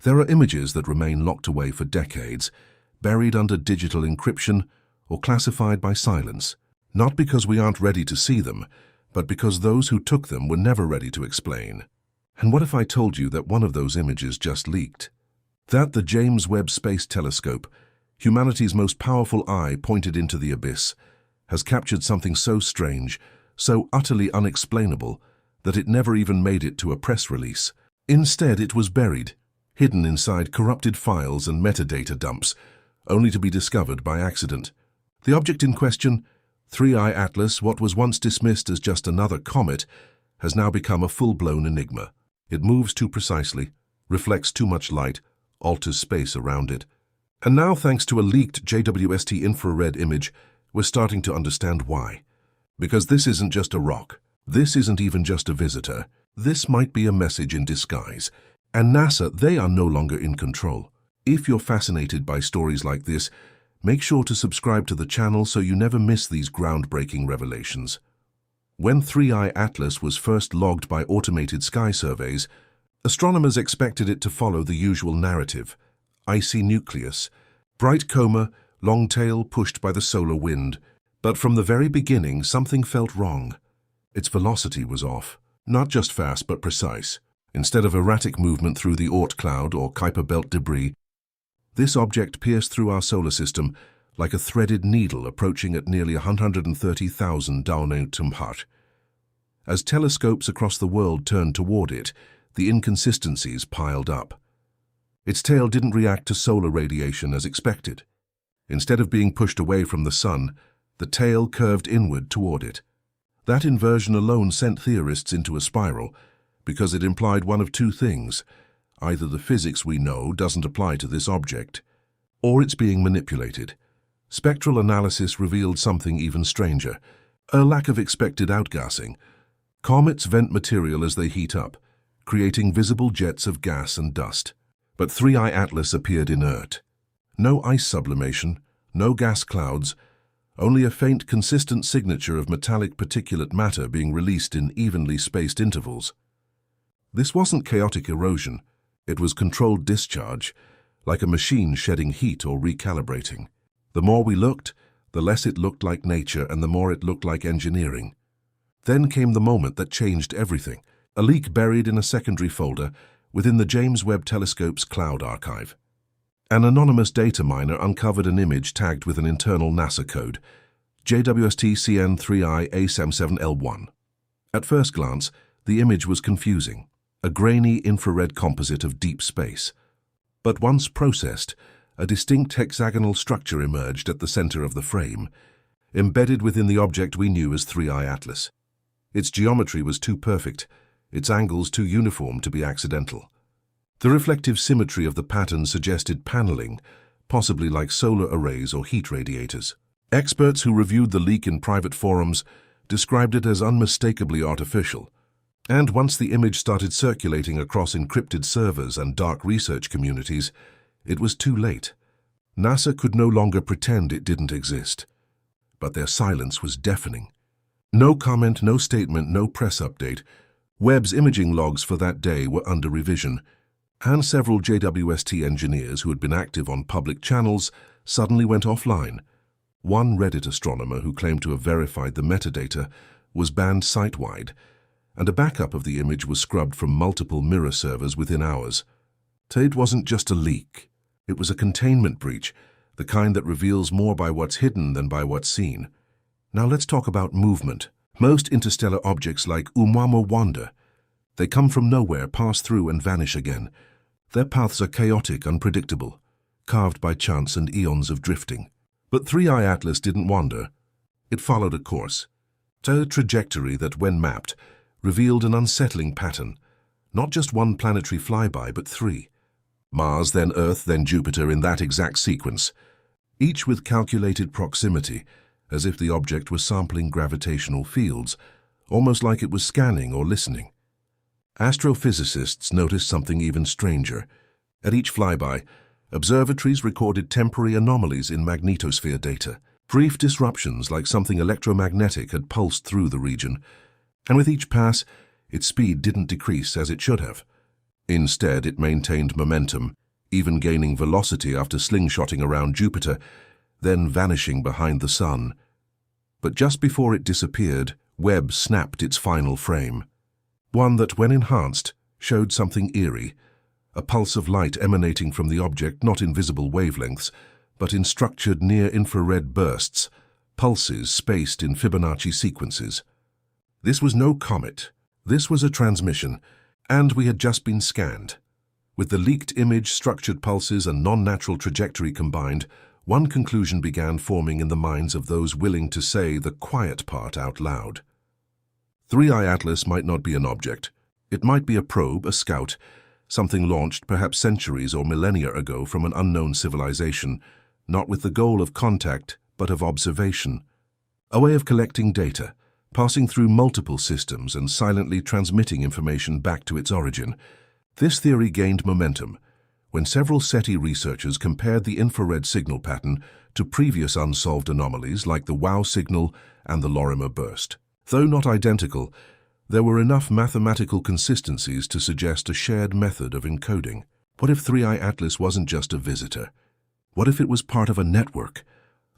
There are images that remain locked away for decades, buried under digital encryption or classified by silence, not because we aren't ready to see them, but because those who took them were never ready to explain. And what if I told you that one of those images just leaked? That the James Webb Space Telescope, humanity's most powerful eye pointed into the abyss, has captured something so strange, so utterly unexplainable, that it never even made it to a press release. Instead, it was buried, hidden inside corrupted files and metadata dumps, only to be discovered by accident. The object in question, 3I Atlas, what was once dismissed as just another comet, has now become a full-blown enigma. It moves too precisely, reflects too much light, alters space around it. And now, thanks to a leaked JWST infrared image, we're starting to understand why. Because this isn't just a rock. This isn't even just a visitor. This might be a message in disguise. And NASA, they are no longer in control. If you're fascinated by stories like this, make sure to subscribe to the channel so you never miss these groundbreaking revelations. When 3I Atlas was first logged by automated sky surveys, astronomers expected it to follow the usual narrative: icy nucleus, bright coma, long tail pushed by the solar wind. But from the very beginning, something felt wrong. Its velocity was off, not just fast but precise. Instead of erratic movement through the Oort cloud or Kuiper belt debris, this object pierced through our solar system like a threaded needle approaching at nearly 130,000 km/h. As telescopes across the world turned toward it, the inconsistencies piled up. Its tail didn't react to solar radiation as expected. Instead of being pushed away from the sun, the tail curved inward toward it. That inversion alone sent theorists into a spiral, because it implied one of two things: either the physics we know doesn't apply to this object, or it's being manipulated. Spectral analysis revealed something even stranger: a lack of expected outgassing. Comets vent material as they heat up, creating visible jets of gas and dust. But 3I Atlas appeared inert. No ice sublimation, no gas clouds, only a faint, consistent signature of metallic particulate matter being released in evenly spaced intervals. This wasn't chaotic erosion. It was controlled discharge, like a machine shedding heat or recalibrating. The more we looked, the less it looked like nature and the more it looked like engineering. Then came the moment that changed everything: a leak buried in a secondary folder within the James Webb Telescope's cloud archive. An anonymous data miner uncovered an image tagged with an internal NASA code, JWST CN3I A77L1. At first glance, the image was confusing, a grainy infrared composite of deep space. But once processed, a distinct hexagonal structure emerged at the center of the frame, embedded within the object we knew as 3I Atlas. Its geometry was too perfect, its angles too uniform to be accidental. The reflective symmetry of the pattern suggested paneling, possibly like solar arrays or heat radiators. Experts who reviewed the leak in private forums described it as unmistakably artificial. And once the image started circulating across encrypted servers and dark research communities, it was too late. NASA could no longer pretend it didn't exist. But their silence was deafening. No comment, no statement, no press update. Webb's imaging logs for that day were under revision, and several JWST engineers who had been active on public channels suddenly went offline. One Reddit astronomer who claimed to have verified the metadata was banned site-wide, and a backup of the image was scrubbed from multiple mirror servers within hours. It wasn't just a leak. It was a containment breach, the kind that reveals more by what's hidden than by what's seen. Now let's talk about movement. Most interstellar objects like Oumuamua wander. They come from nowhere, pass through, and vanish again. Their paths are chaotic, unpredictable, carved by chance and eons of drifting. But 3I Atlas didn't wander. It followed a course, a trajectory that, when mapped, revealed an unsettling pattern. Not just one planetary flyby, but three. Mars, then Earth, then Jupiter in that exact sequence, each with calculated proximity, as if the object was sampling gravitational fields, almost like it was scanning or listening. Astrophysicists noticed something even stranger. At each flyby, observatories recorded temporary anomalies in magnetosphere data, brief disruptions like something electromagnetic had pulsed through the region, and with each pass, its speed didn't decrease as it should have. Instead, it maintained momentum, even gaining velocity after slingshotting around Jupiter, then vanishing behind the Sun. But just before it disappeared, Webb snapped its final frame. One that, when enhanced, showed something eerie, a pulse of light emanating from the object not in visible wavelengths, but in structured near-infrared bursts, pulses spaced in Fibonacci sequences. This was no comet. This was a transmission, and we had just been scanned. With the leaked image, structured pulses, and non-natural trajectory combined, one conclusion began forming in the minds of those willing to say the quiet part out loud. 3i Atlas might not be an object. It might be a probe, a scout, something launched perhaps centuries or millennia ago from an unknown civilization, not with the goal of contact, but of observation. A way of collecting data, passing through multiple systems and silently transmitting information back to its origin. This theory gained momentum when several SETI researchers compared the infrared signal pattern to previous unsolved anomalies like the WOW signal and the Lorimer burst. Though not identical, there were enough mathematical consistencies to suggest a shared method of encoding. What if 3i Atlas wasn't just a visitor? What if it was part of a network,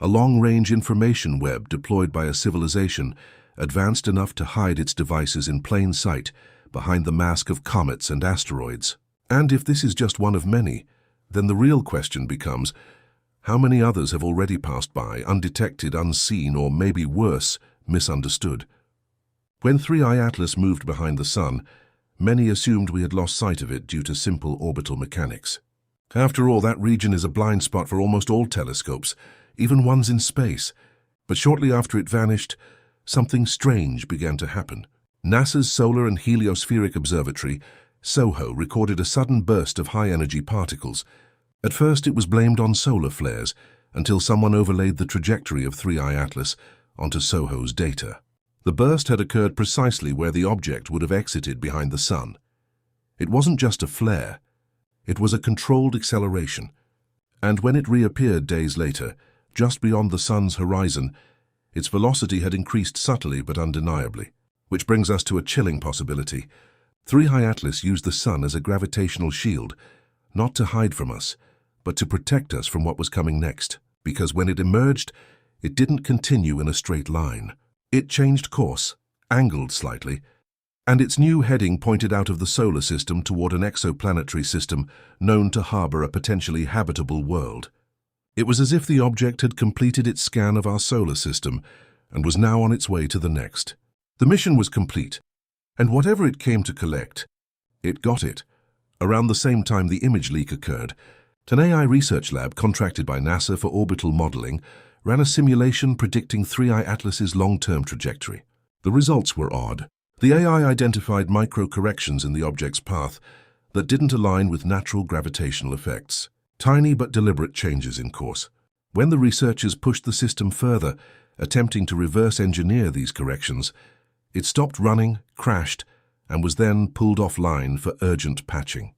a long-range information web deployed by a civilization advanced enough to hide its devices in plain sight behind the mask of comets and asteroids? And if this is just one of many, then the real question becomes, how many others have already passed by, undetected, unseen, or maybe worse, misunderstood? When 3i Atlas moved behind the Sun, many assumed we had lost sight of it due to simple orbital mechanics. After all, that region is a blind spot for almost all telescopes, even ones in space. But shortly after it vanished, something strange began to happen. NASA's Solar and Heliospheric Observatory, SOHO, recorded a sudden burst of high-energy particles. At first it was blamed on solar flares, until someone overlaid the trajectory of 3i Atlas onto SOHO's data. The burst had occurred precisely where the object would have exited behind the Sun. It wasn't just a flare. It was a controlled acceleration. And when it reappeared days later, just beyond the Sun's horizon, its velocity had increased subtly but undeniably. Which brings us to a chilling possibility. 3i Atlas used the Sun as a gravitational shield, not to hide from us, but to protect us from what was coming next. Because when it emerged, it didn't continue in a straight line. It changed course, angled slightly, and its new heading pointed out of the solar system toward an exoplanetary system known to harbor a potentially habitable world. It was as if the object had completed its scan of our solar system and was now on its way to the next. The mission was complete, and whatever it came to collect, it got it. Around the same time the image leak occurred, an AI research lab contracted by NASA for orbital modeling ran a simulation predicting 3i Atlas's long-term trajectory. The results were odd. The AI identified micro-corrections in the object's path that didn't align with natural gravitational effects. Tiny but deliberate changes in course. When the researchers pushed the system further, attempting to reverse engineer these corrections, it stopped running, crashed, and was then pulled offline for urgent patching.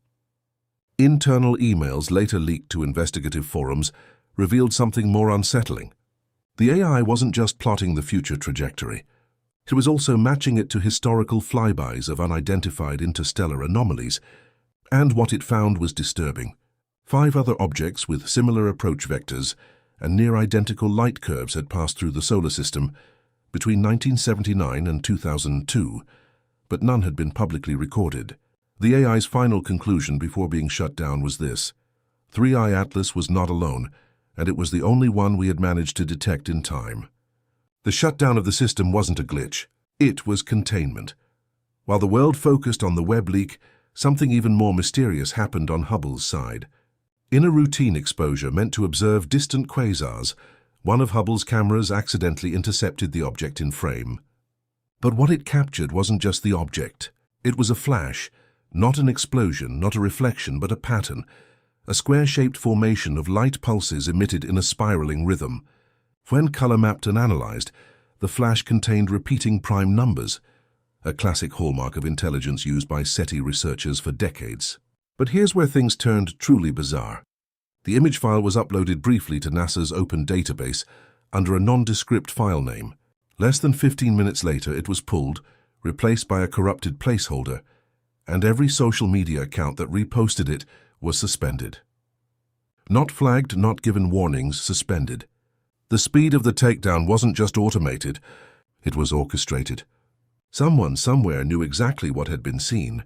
Internal emails later leaked to investigative forums revealed something more unsettling. The AI wasn't just plotting the future trajectory. It was also matching it to historical flybys of unidentified interstellar anomalies, and what it found was disturbing. 5 other objects with similar approach vectors and near-identical light curves had passed through the solar system between 1979 and 2002, but none had been publicly recorded. The AI's final conclusion before being shut down was this: 3i Atlas was not alone, and it was the only one we had managed to detect in time. The shutdown of the system wasn't a glitch. It was containment. While the world focused on the Webb leak, something even more mysterious happened on Hubble's side. In a routine exposure meant to observe distant quasars, one of Hubble's cameras accidentally intercepted the object in frame. But what it captured wasn't just the object. It was a flash, not an explosion, not a reflection, but a pattern, a square-shaped formation of light pulses emitted in a spiraling rhythm. When color-mapped and analyzed, the flash contained repeating prime numbers, a classic hallmark of intelligence used by SETI researchers for decades. But here's where things turned truly bizarre. The image file was uploaded briefly to NASA's open database under a nondescript file name. Less than 15 minutes later, it was pulled, replaced by a corrupted placeholder, and every social media account that reposted it was suspended. Not flagged, not given warnings, suspended. The speed of the takedown wasn't just automated, it was orchestrated. Someone somewhere knew exactly what had been seen,